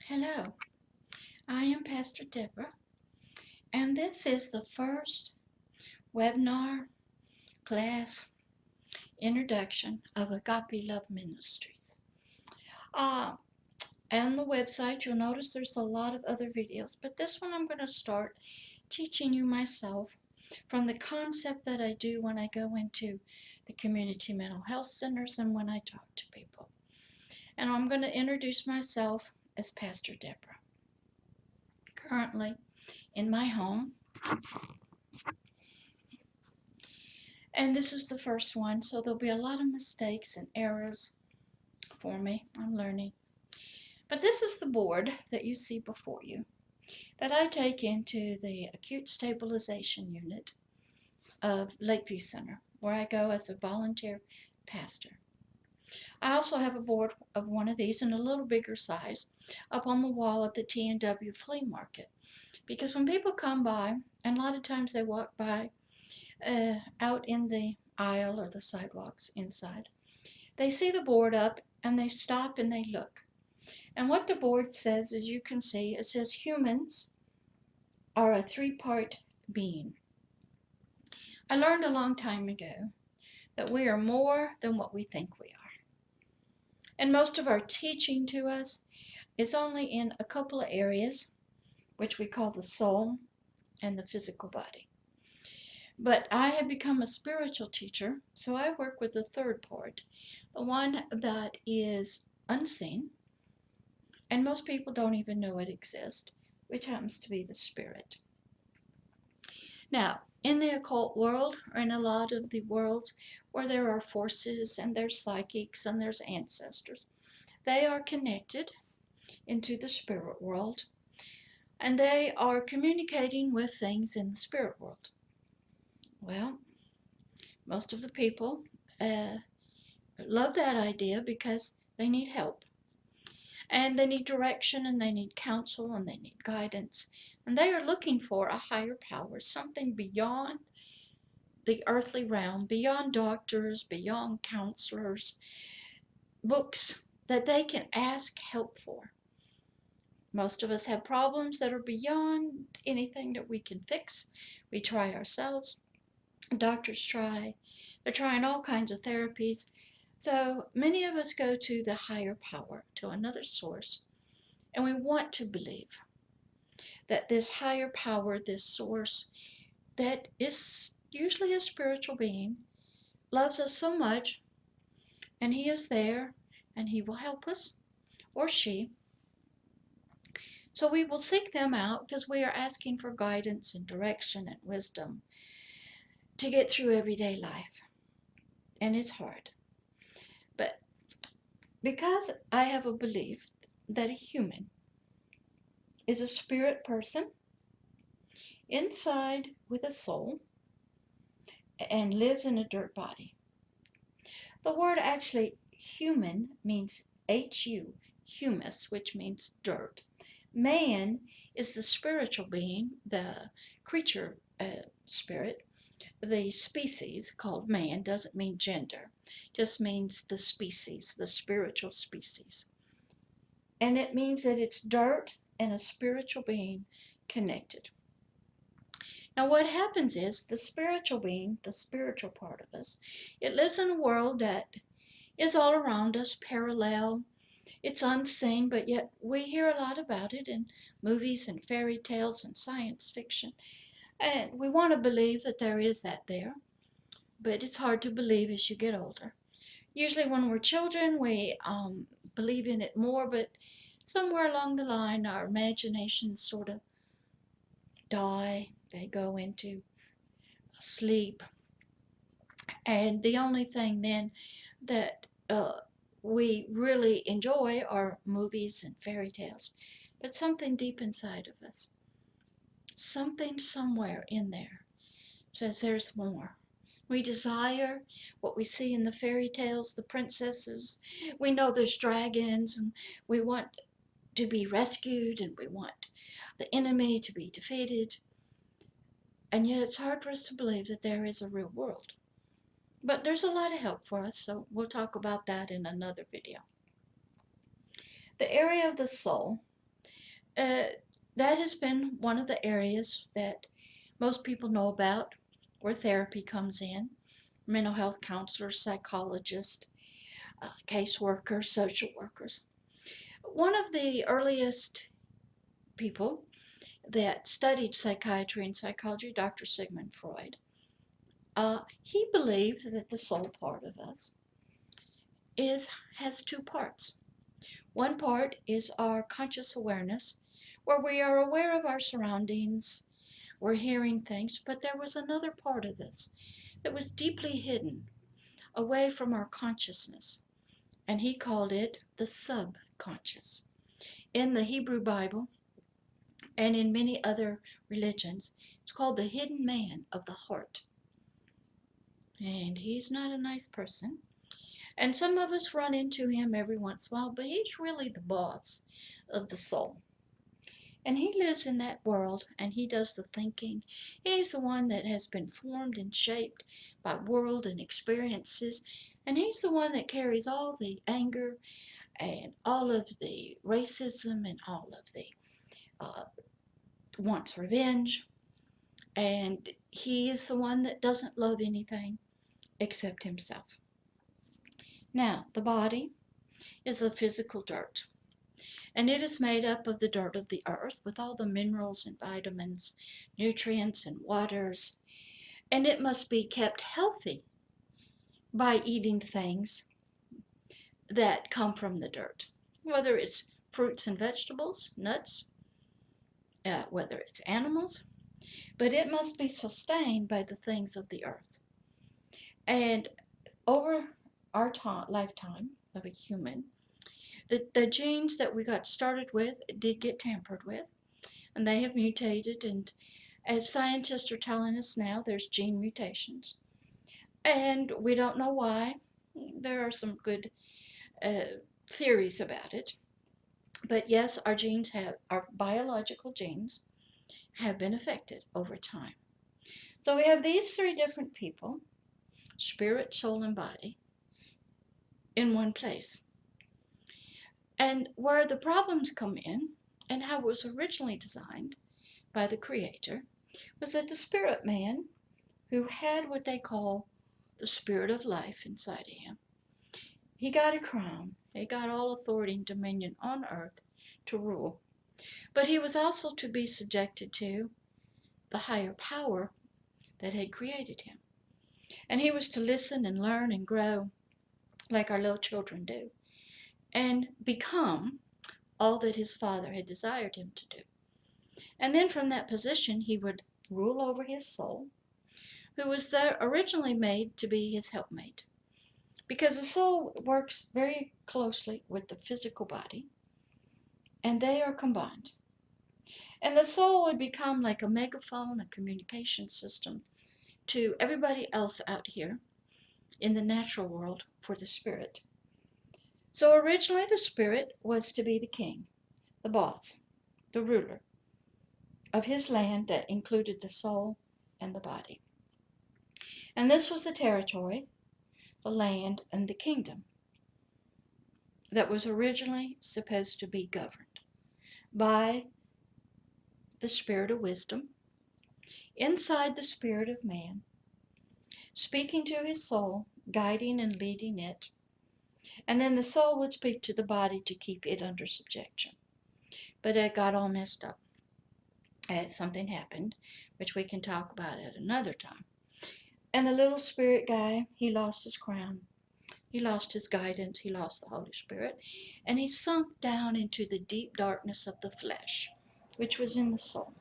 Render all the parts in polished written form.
Hello, I am Pastor Deborah, and this is the first webinar class introduction of Agape Love Ministries. Uh, and the website, you'll notice there's a lot of other videos, but this one I'm going to start teaching you myself from the concept that I do when I go into the community mental health centers and when I talk to people. And I'm going to introduce myself as Pastor Deborah. Currently in my home, and this is the first one, so there'll be a lot of mistakes and errors for me. I'm learning. But this is the board that you see before you that I take into the acute stabilization unit of Lakeview Center, where I go as a volunteer pastor. I also have a board of one of these in a little bigger size up on the wall at the T&W flea market. Because when people come by, and a lot of times they walk by out in the aisle or the sidewalks inside, they see the board up and they stop and they look. And what the board says, as you can see, it says humans are a three-part being. I learned a long time ago that we are more than what we think we are. And most of our teaching to us is only in a couple of areas, which we call the soul and the physical body. But I have become a spiritual teacher, so I work with the third part, the one that is unseen, and most people don't even know it exists, which happens to be the spirit. Now, in the occult world, or in a lot of the worlds where there are forces and there's psychics and there's ancestors, they are connected into the spirit world, and they are communicating with things in the spirit world. Well, most of the people love that idea because they need help. And they need direction, and they need counsel, and they need guidance. And they are looking for a higher power, something beyond the earthly realm, beyond doctors, beyond counselors, books that they can ask help for. Most of us have problems that are beyond anything that we can fix. We try ourselves. Doctors try. They're trying all kinds of therapies. So many of us go to the higher power, to another source, and we want to believe that this higher power, this source that is usually a spiritual being, loves us so much, and he is there, and he will help us, or she. So we will seek them out because we are asking for guidance and direction and wisdom to get through everyday life. And it's hard. But because I have a belief that a human is a spirit person inside with a soul and lives in a dirt body. The word actually human means Hu, humus, which means dirt. Man is the spiritual being, the creature spirit. The species called man doesn't mean gender, just means the species, the spiritual species. And it means that it's dirt and a spiritual being connected. Now, what happens is the spiritual being, the spiritual part of us, it lives in a world that is all around us, parallel. It's unseen, but yet we hear a lot about it in movies and fairy tales and science fiction. And we want to believe that there is that there, but it's hard to believe as you get older. Usually when we're children, we believe in it more, but somewhere along the line, our imaginations sort of die. They go into sleep. And the only thing then that we really enjoy are movies and fairy tales. But something deep inside of us, something somewhere in there says there's more. We desire what we see in the fairy tales, the princesses. We know there's dragons, and we want to be rescued, and we want the enemy to be defeated. And yet it's hard for us to believe that there is a real world. But there's a lot of help for us, so we'll talk about that in another video. The area of the soul Uh, that has been one of the areas that most people know about where therapy comes in. Mental health counselors, psychologists, caseworkers, social workers. One of the earliest people that studied psychiatry and psychology, Dr. Sigmund Freud, he believed that the soul part of us has two parts. One part is our conscious awareness, where we are aware of our surroundings, we're hearing things, but there was another part of this that was deeply hidden away from our consciousness, and he called it the subconscious. In the Hebrew Bible and in many other religions, it's called the hidden man of the heart. And he's not a nice person. And some of us run into him every once in a while, but he's really the boss of the soul. And he lives in that world and he does the thinking. He's the one that has been formed and shaped by world and experiences. And he's the one that carries all the anger and all of the racism and all of the uh, wants revenge. And he is the one that doesn't love anything except himself. Now, the body is the physical dirt. And it is made up of the dirt of the earth with all the minerals and vitamins, nutrients and waters. And it must be kept healthy by eating things that come from the dirt, whether it's fruits and vegetables, nuts, whether it's animals, but it must be sustained by the things of the earth. And over our lifetime of a human, the genes that we got started with did get tampered with, and they have mutated. And as scientists are telling us now, there's gene mutations. And we don't know why. There are some good uh, theories about it. But yes, our biological genes have been affected over time. So we have these three different people, spirit, soul, and body, in one place. And where the problems come in, and how it was originally designed by the Creator, was that the spirit man, who had what they call the spirit of life inside of him, he got a crown. He got all authority and dominion on earth to rule. But he was also to be subjected to the higher power that had created him. And he was to listen and learn and grow like our little children do and become all that his father had desired him to do. And then from that position, he would rule over his soul, who was there originally made to be his helpmate. Because the soul works very closely with the physical body, and they are combined. And the soul would become like a megaphone, a communication system to everybody else out here in the natural world for the spirit. So originally, the spirit was to be the king, the boss, the ruler of his land that included the soul and the body. And this was the territory, the land, and the kingdom that was originally supposed to be governed by the spirit of wisdom inside the spirit of man, speaking to his soul, guiding and leading it. And then the soul would speak to the body to keep it under subjection. But it got all messed up. Something happened, which we can talk about at another time. And the little spirit guy, he lost his crown. He lost his guidance. He lost the Holy Spirit. And he sunk down into the deep darkness of the flesh, which was in the soul.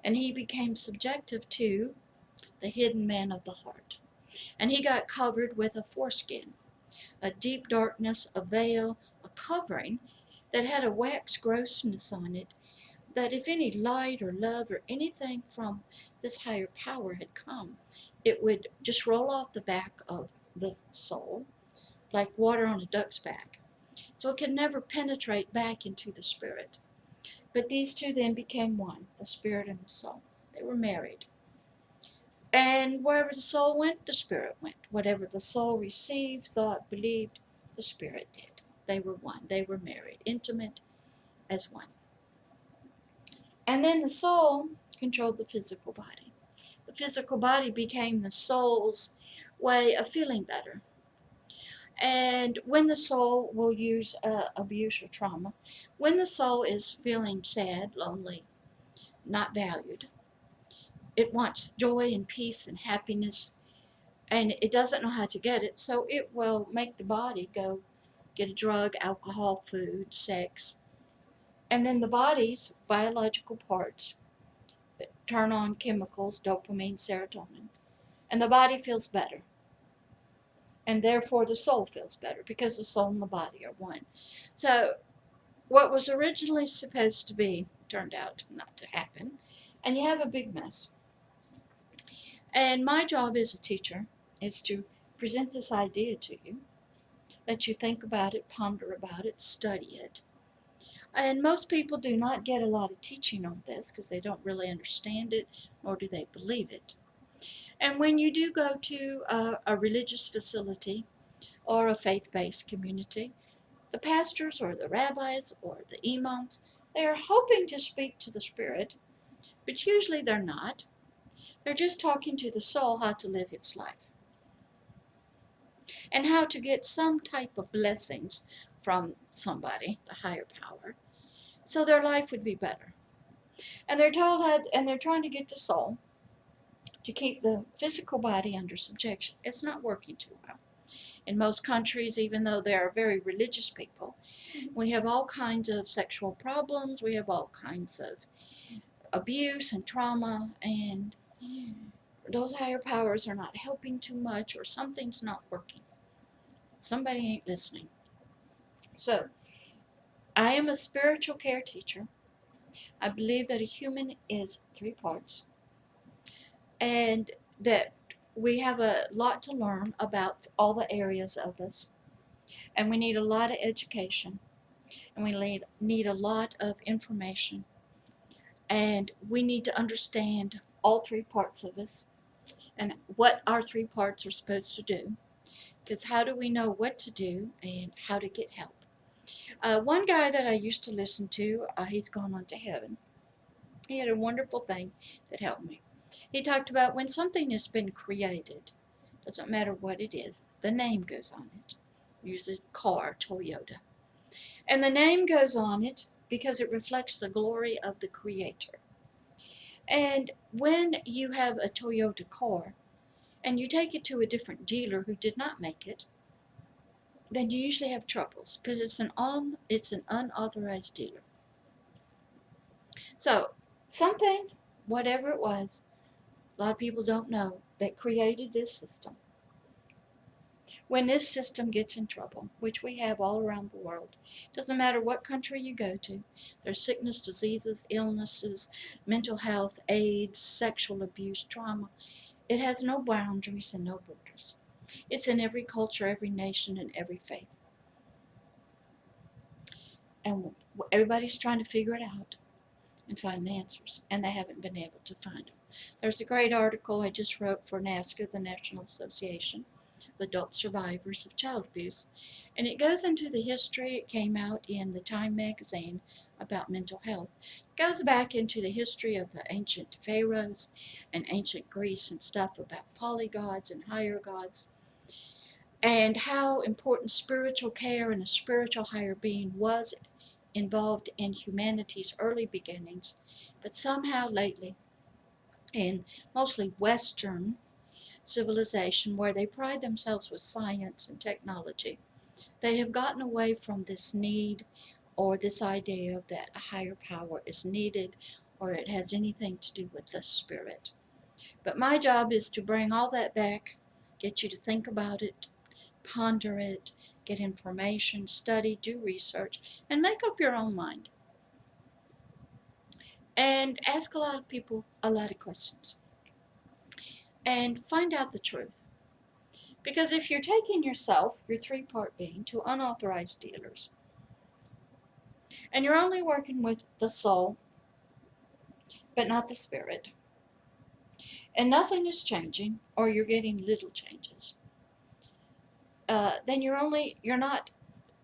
And he became subjective to the hidden man of the heart. And he got covered with a foreskin, a deep darkness, a veil, a covering that had a wax grossness on it, that if any light or love or anything from this higher power had come, it would just roll off the back of the soul like water on a duck's back. So it could never penetrate back into the spirit. But these two then became one, the spirit and the soul. They were married. And wherever the soul went, the spirit went. Whatever the soul received, thought, believed, the spirit did. They were one. They were married, intimate as one. And then the soul controlled the physical body. The physical body became the soul's way of feeling better. And when the soul will use abuse or trauma, when the soul is feeling sad, lonely, not valued, it wants joy and peace and happiness, and it doesn't know how to get it, so it will make the body go get a drug, alcohol, food, sex, and then the body's biological parts turn on chemicals, dopamine, serotonin, and the body feels better. And therefore, the soul feels better because the soul and the body are one. So, what was originally supposed to be turned out not to happen, and you have a big mess. And my job as a teacher is to present this idea to you, let you think about it, ponder about it, study it. And most people do not get a lot of teaching on this because they don't really understand it, nor do they believe it. And when you do go to a religious facility or a faith-based community, the pastors or the rabbis or the imams, they are hoping to speak to the spirit, but usually they're not. They're just talking to the soul how to live its life and how to get some type of blessings from somebody, the higher power, so their life would be better. And they're told how, and they're trying to get the soul to keep the physical body under subjection. It's not working too well. In most countries, even though they are very religious people, we have all kinds of sexual problems, we have all kinds of abuse and trauma, and those higher powers are not helping too much, or something's not working. Somebody ain't listening. So, I am a spiritual care teacher. I believe that a human is three parts, and that we have a lot to learn about all the areas of us, and we need a lot of education, and we need a lot of information, and we need to understand all three parts of us and what our three parts are supposed to do, because how do we know what to do and how to get help? One guy that I used to listen to, he's gone on to heaven. He had a wonderful thing that helped me. He talked about when something has been created, doesn't matter what it is, the name goes on it. Use a car, Toyota. And the name goes on it because it reflects the glory of the Creator. And when you have a Toyota car and you take it to a different dealer who did not make it, then you usually have troubles because it's an unauthorized dealer. So something, whatever it was, a lot of people don't know, that created this system. When this system gets in trouble, which we have all around the world, doesn't matter what country you go to, there's sickness, diseases, illnesses, mental health, AIDS, sexual abuse, trauma. It has no boundaries and no borders. It's in every culture, every nation, and every faith. And everybody's trying to figure it out and find the answers, and they haven't been able to find them. There's a great article I just wrote for NASCA, the National Association of Adult Survivors of Child Abuse, and it goes into the history. It came out in the Time magazine about mental health. It goes back into the history of the ancient pharaohs and ancient Greece and stuff about polygods and higher gods, and how important spiritual care and a spiritual higher being was involved in humanity's early beginnings, but somehow lately, in mostly Western civilization, where they pride themselves with science and technology, they have gotten away from this need or this idea that a higher power is needed or it has anything to do with the spirit. But my job is to bring all that back, get you to think about it, ponder it, get information, study, do research, and make up your own mind. And ask a lot of people a lot of questions. And find out the truth. Because if you're taking yourself, your three-part being, to unauthorized dealers, and you're only working with the soul, but not the spirit, and nothing is changing, or you're getting little changes, then you're not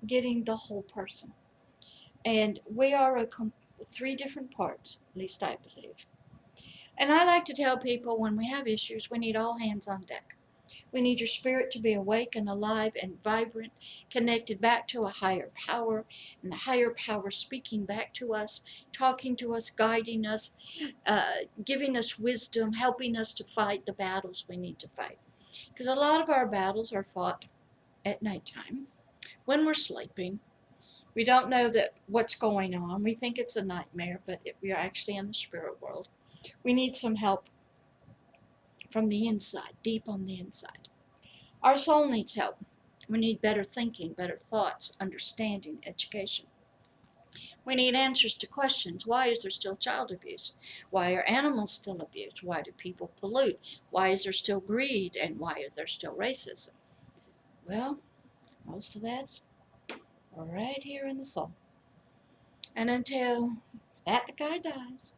getting the whole person. And we are three different parts, at least I believe. And I like to tell people when we have issues, we need all hands on deck. We need your spirit to be awake and alive and vibrant, connected back to a higher power, and the higher power speaking back to us, talking to us, guiding us, giving us wisdom, helping us to fight the battles we need to fight. Because a lot of our battles are fought at nighttime when we're sleeping. We don't know that what's going on. We think it's a nightmare, but we are actually in the spirit world. We need some help from the inside, deep on the inside. Our soul needs help. We need better thinking, better thoughts, understanding, education. We need answers to questions. Why is there still child abuse? Why are animals still abused? Why do people pollute? Why is there still greed? And why is there still racism? Well, most of that's right here in the soul. And until that guy dies,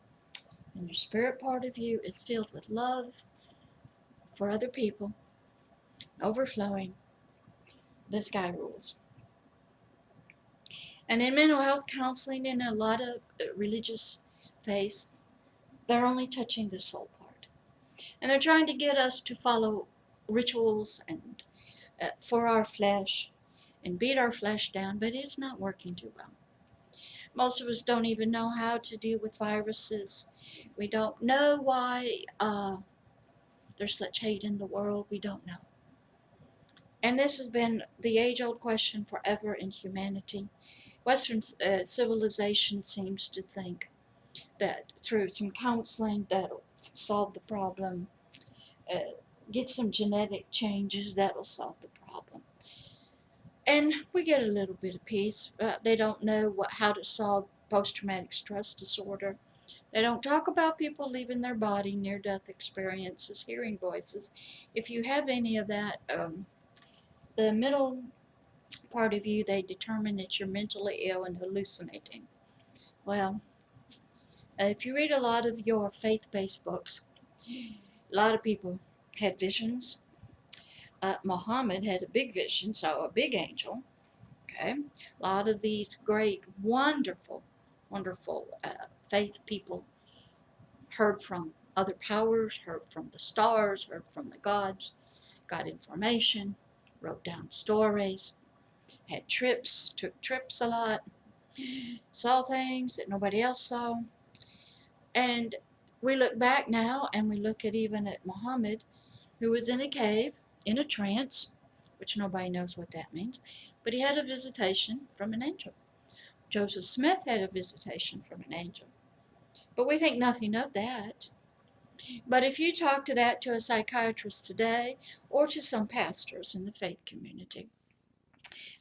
and your spirit part of you is filled with love for other people, overflowing, this guy rules. And in mental health counseling and a lot of religious faiths, they're only touching the soul part. And they're trying to get us to follow rituals and for our flesh and beat our flesh down, but it's not working too well. Most of us don't even know how to deal with viruses. We don't know why there's such hate in the world. We don't know. And this has been the age-old question forever in humanity. Western civilization seems to think that through some counseling that'll solve the problem, uh, get some genetic changes that'll solve the problem. And we get a little bit of peace. They don't know how to solve post-traumatic stress disorder. They don't talk about people leaving their body, near-death experiences, hearing voices. If you have any of that, the middle part of you, they determine that you're mentally ill and hallucinating. Well, if you read a lot of your faith-based books, a lot of people had visions. Muhammad had a big vision, saw a big angel. Okay, a lot of these great, wonderful, wonderful faith people heard from other powers, heard from the stars, heard from the gods, got information, wrote down stories, had trips, took trips a lot, saw things that nobody else saw. And we look back now and we look at even at Muhammad, who was in a cave, in a trance, which nobody knows what that means, but he had a visitation from an angel. Joseph Smith had a visitation from an angel. But we think nothing of that. But if you talk to a psychiatrist today or to some pastors in the faith community,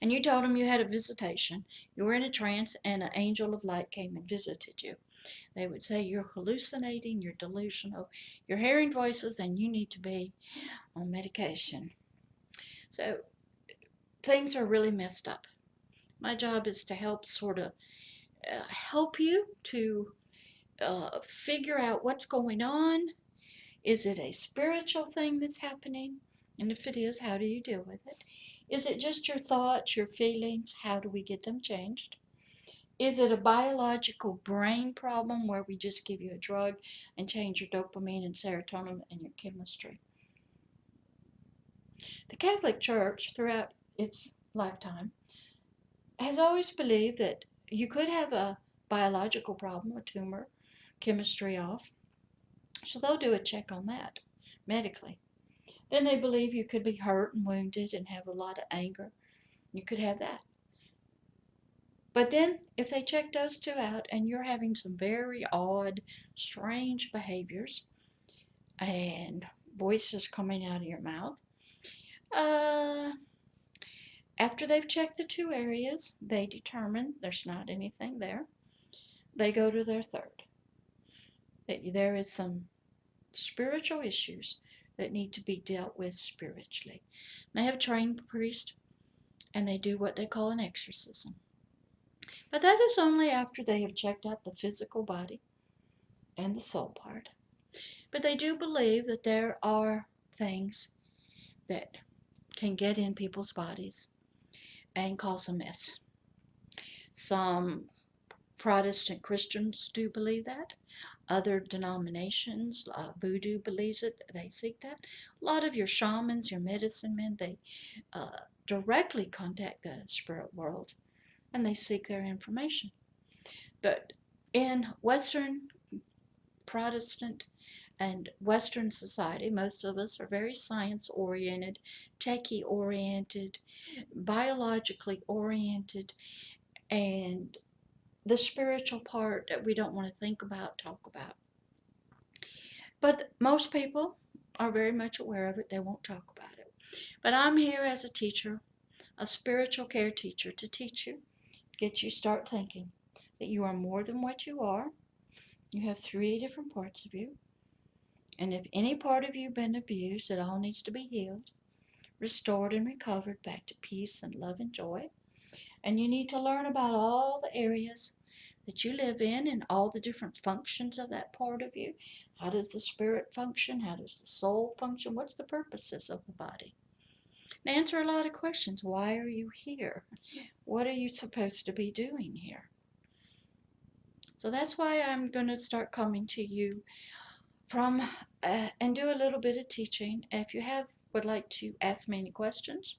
and you told them you had a visitation, you were in a trance, and an angel of light came and visited you, they would say you're hallucinating, you're delusional, you're hearing voices, and you need to be on medication. So things are really messed up. My job is to help sort of help you to figure out what's going on. Is it a spiritual thing that's happening? And if it is, how do you deal with it? Is it just your thoughts, your feelings? How do we get them changed? Is it a biological brain problem where we just give you a drug and change your dopamine and serotonin and your chemistry? The Catholic Church, throughout its lifetime, has always believed that you could have a biological problem, a tumor, chemistry off. So they'll do a check on that medically. Then they believe you could be hurt and wounded and have a lot of anger. You could have that. But then, if they check those two out and you're having some very odd, strange behaviors and voices coming out of your mouth, uh, after they've checked the two areas, they determine there's not anything there. They go to their third. That there is some spiritual issues that need to be dealt with spiritually. They have trained priests and they do what they call an exorcism. But that is only after they have checked out the physical body and the soul part. But they do believe that there are things that can get in people's bodies and cause a mess. Some Protestant Christians do believe that. Other denominations, voodoo believes it. They seek that. A lot of your shamans, your medicine men, they directly contact the spirit world and they seek their information. But in Western Protestant and Western society, most of us are very science oriented, techie oriented, biologically oriented, and the spiritual part that we don't want to think about, talk about. But most people are very much aware of it. They won't talk about it. But I'm here as a teacher, a spiritual care teacher, to teach you, get you start thinking that you are more than what you are. You have 3 different parts of you. And if any part of you been abused, it all needs to be healed, restored, and recovered back to peace and love and joy. And you need to learn about all the areas that you live in and all the different functions of that part of you. How does the spirit function? How does the soul function? What's the purposes of the body? And answer a lot of questions. Why are you here? What are you supposed to be doing here? So that's why I'm going to start coming to you from and do a little bit of teaching. If you would like to ask me any questions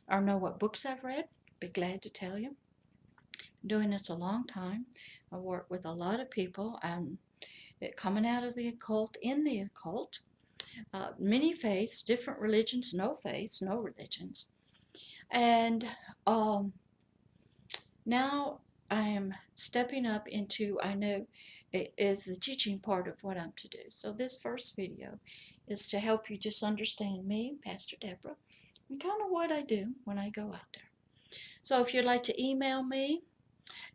or know what books I've read, be glad to tell you. I'm doing this a long time. I work with a lot of people. Coming out of the occult, in the occult, many faiths, different religions, no faiths, no religions. And now I am stepping up into, I know it is the teaching part of what I'm to do. So this first video is to help you just understand me, Pastor Deborah, and kind of what I do when I go out there. So if you'd like to email me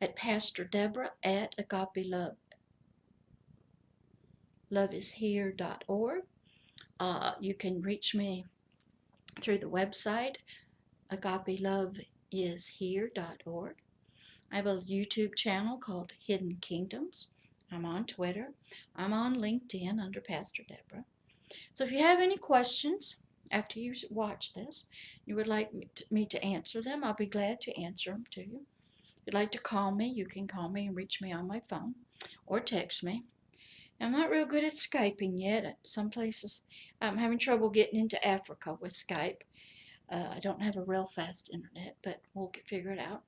at PastorDeborah@Agape Love, loveishere.org. You can reach me through the website, agapeloveishere.org. I have a YouTube channel called Hidden Kingdoms. I'm on Twitter. I'm on LinkedIn under Pastor Deborah. So if you have any questions after you watch this, you would like me to answer them, I'll be glad to answer them to you. If you'd like to call me, you can call me and reach me on my phone or text me. I'm not real good at Skyping yet. Some places I'm having trouble getting into Africa with Skype. I don't have a real fast internet, but we'll figure it out.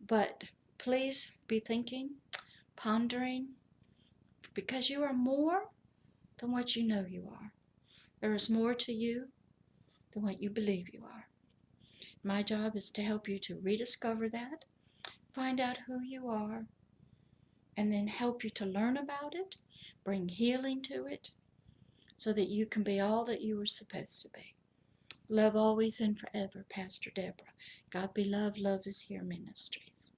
But please be thinking, pondering, because you are more than what you know you are. There is more to you than what you believe you are. My job is to help you to rediscover that, find out who you are, and then help you to learn about it, bring healing to it, so that you can be all that you were supposed to be. Love always and forever, Pastor Deborah. God be love. Love is here ministries.